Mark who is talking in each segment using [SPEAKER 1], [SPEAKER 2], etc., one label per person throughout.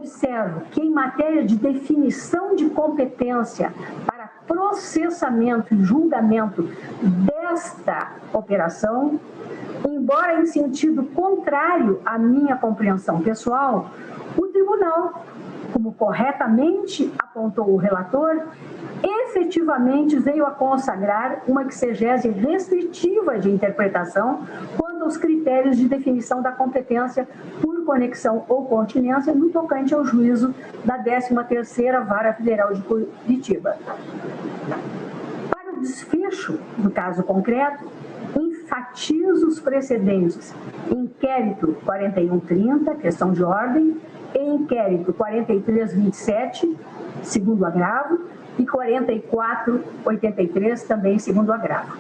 [SPEAKER 1] Observo que, em matéria de definição de competência para processamento e julgamento desta operação, embora em sentido contrário à minha compreensão pessoal, o tribunal, como corretamente apontou o relator, efetivamente veio a consagrar uma exegese restritiva de interpretação quanto aos critérios de definição da competência por conexão ou continência no tocante ao juízo da 13ª Vara Federal de Curitiba. Para o desfecho do caso concreto, enfatizo os precedentes inquérito 4130, questão de ordem, e inquérito 4327, segundo agravo, e 4483, também segundo agravo.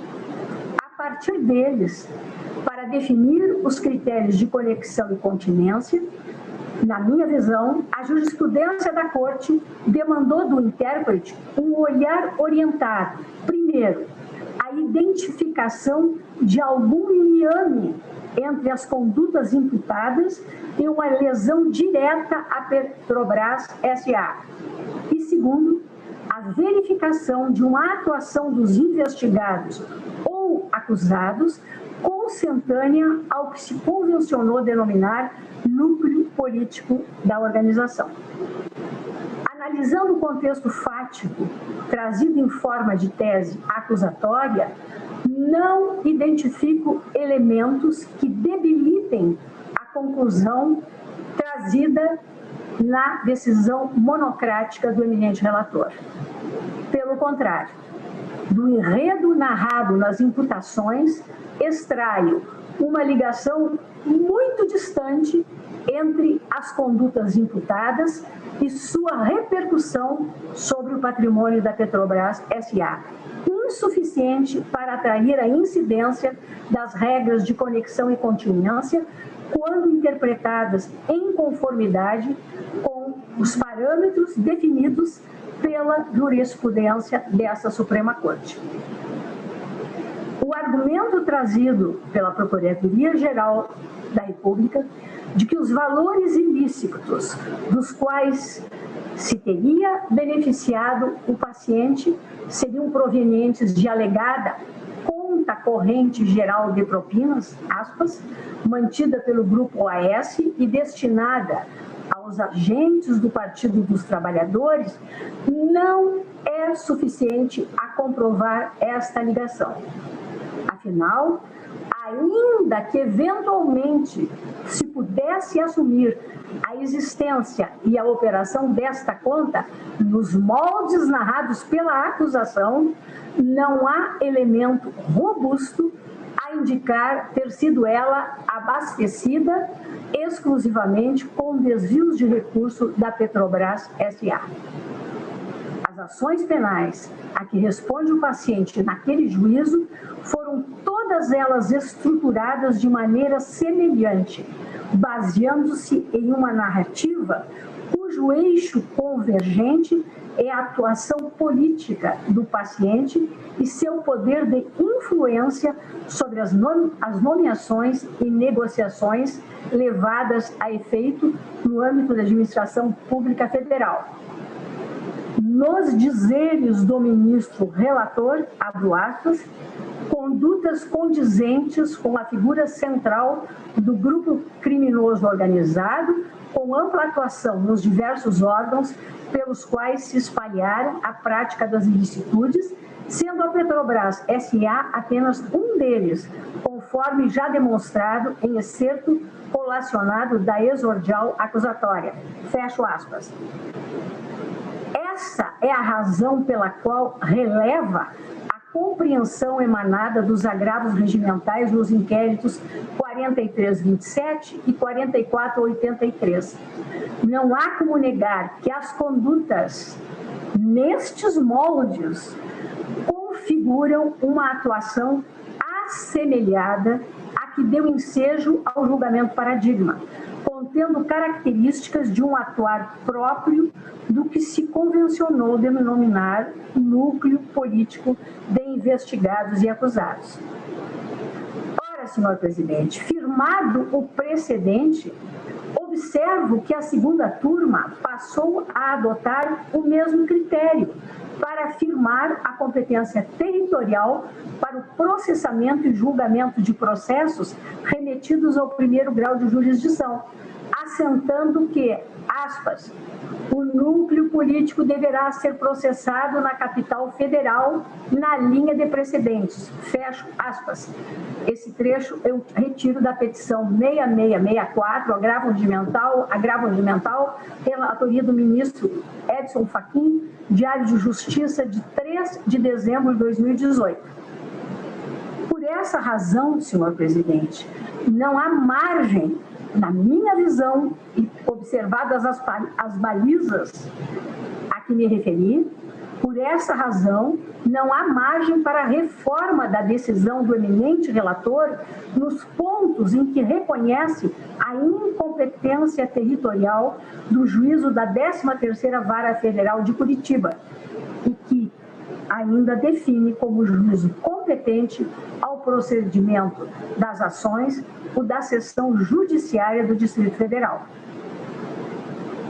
[SPEAKER 1] A partir deles, para definir os critérios de conexão e continência, na minha visão, a jurisprudência da Corte demandou do intérprete um olhar orientado, primeiro, a identificação de algum liame entre as condutas imputadas e uma lesão direta à Petrobras S.A. E segundo, a verificação de uma atuação dos investigados ou acusados consentânea ao que se convencionou denominar núcleo político da organização. Analisando o contexto fático trazido em forma de tese acusatória, não identifico elementos que debilitem a conclusão trazida na decisão monocrática do eminente relator. Pelo contrário, do enredo narrado nas imputações, extraio uma ligação muito distante entre as condutas imputadas e sua repercussão sobre o patrimônio da Petrobras S.A., insuficiente para atrair a incidência das regras de conexão e continência quando interpretadas em conformidade com os parâmetros definidos pela jurisprudência dessa Suprema Corte. O argumento trazido pela Procuradoria-Geral da República de que os valores ilícitos dos quais se teria beneficiado o paciente seriam provenientes de alegada conta corrente geral de propinas, aspas, mantida pelo Grupo OAS e destinada aos agentes do Partido dos Trabalhadores, não é suficiente a comprovar esta ligação. Afinal, ainda que eventualmente se pudesse assumir a existência e a operação desta conta nos moldes narrados pela acusação, não há elemento robusto a indicar ter sido ela abastecida exclusivamente com desvios de recurso da Petrobras S.A. As ações penais a que responde o paciente naquele juízo foram todas elas estruturadas de maneira semelhante, baseando-se em uma narrativa cujo eixo convergente é a atuação política do paciente e seu poder de influência sobre as nomeações e negociações levadas a efeito no âmbito da administração pública federal. Nos dizeres do ministro relator, abro aspas, condutas condizentes com a figura central do grupo criminoso organizado, com ampla atuação nos diversos órgãos pelos quais se espalharam a prática das ilicitudes, sendo a Petrobras S.A. apenas um deles, conforme já demonstrado em excerto colacionado da exordial acusatória. Fecho aspas. Essa é a razão pela qual releva a compreensão emanada dos agravos regimentais nos inquéritos 4327 e 4483. Não há como negar que as condutas nestes moldes configuram uma atuação assemelhada à que deu ensejo ao julgamento paradigma, contendo características de um atuar próprio do que se convencionou denominar núcleo político de investigados e acusados. Ora, senhor presidente, firmado o precedente, observo que a segunda turma passou a adotar o mesmo critério para afirmar a competência territorial para o processamento e julgamento de processos remetidos ao primeiro grau de jurisdição, assentando que, aspas, o núcleo político deverá ser processado na capital federal na linha de precedentes, fecho aspas. Esse trecho eu retiro da petição 6664, agravo regimental, relatoria do ministro Edson Fachin, Diário de Justiça de 3 de dezembro de 2018. Por essa razão, senhor presidente, não há margem, na minha visão, e observadas as balizas a que me referi, por essa razão, não há margem para a reforma da decisão do eminente relator nos pontos em que reconhece a incompetência territorial do juízo da 13ª Vara Federal de Curitiba e que ainda define como juízo competente ao procedimento das ações o da seção judiciária do Distrito Federal.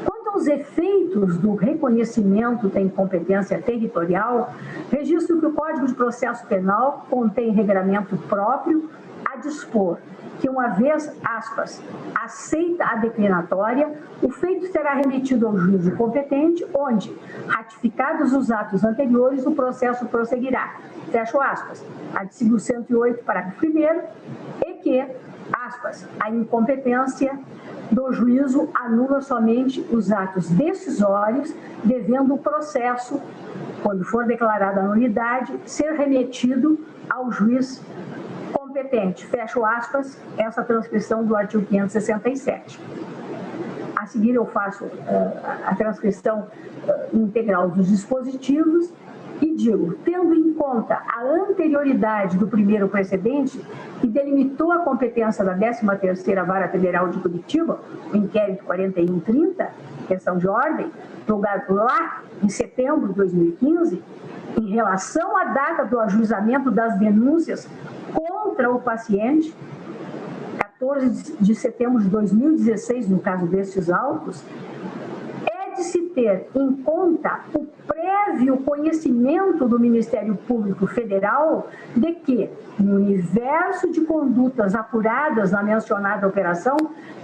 [SPEAKER 1] Quanto aos efeitos do reconhecimento da incompetência territorial, registro que o Código de Processo Penal contém regramento próprio a dispor que, uma vez, aspas, aceita a declinatória, o feito será remetido ao juízo competente, onde, ratificados os atos anteriores, o processo prosseguirá, fecho aspas, artigo 108, parágrafo 1º, e que, aspas, a incompetência do juízo anula somente os atos decisórios, devendo o processo, quando for declarada a nulidade, ser remetido ao juiz competente, fecho aspas, essa transcrição do artigo 567. A seguir eu faço a transcrição integral dos dispositivos e digo, tendo em conta a anterioridade do primeiro precedente, que delimitou a competência da 13ª Vara Federal de Curitiba, o inquérito 4130, questão de ordem, julgado lá em setembro de 2015, em relação à data do ajuizamento das denúncias contra o paciente, 14 de setembro de 2016, no caso destes autos, é de se ter em conta o prévio conhecimento do Ministério Público Federal de que, no universo de condutas apuradas na mencionada operação,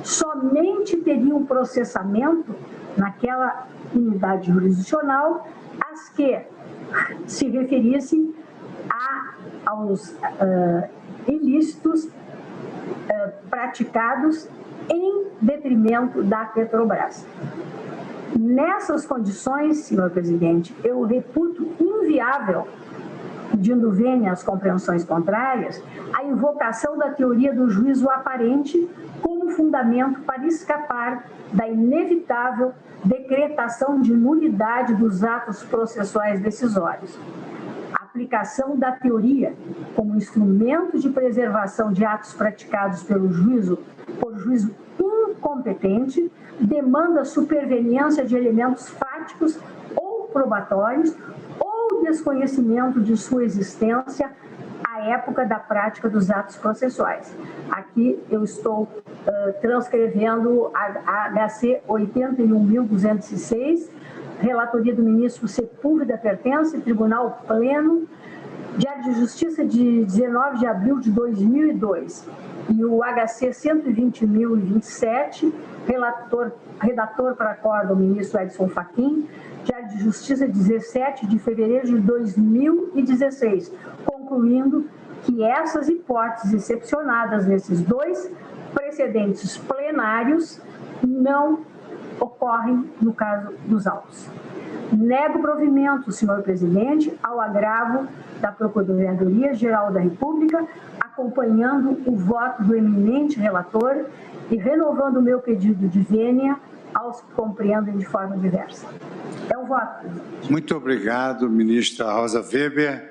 [SPEAKER 1] somente teriam processamento naquela unidade jurisdicional as que se referissem aos ilícitos praticados em detrimento da Petrobras. Nessas condições, senhor presidente, eu reputo inviável, pedindo vênia às compreensões contrárias, a invocação da teoria do juízo aparente como fundamento para escapar da inevitável decretação de nulidade dos atos processuais decisórios. A aplicação da teoria como instrumento de preservação de atos praticados por juízo incompetente demanda superveniência de elementos fáticos ou probatórios ou desconhecimento de sua existência à época da prática dos atos processuais. Aqui eu estou transcrevendo a HC 81.206, relatoria do ministro Sepúlveda Pertence, Tribunal Pleno, Diário de Justiça de 19 de abril de 2002, e o HC 120.027, redator para acordo, o ministro Edson Fachin, Diário de Justiça 17 de fevereiro de 2016, concluindo que essas hipóteses excepcionadas nesses dois precedentes plenários não ocorrem no caso dos autos. Nego provimento, senhor presidente, ao agravo da Procuradoria-Geral da República, acompanhando o voto do eminente relator e renovando o meu pedido de vênia aos que compreendem de forma diversa. É o voto, presidente.
[SPEAKER 2] Muito obrigado, ministra Rosa Weber.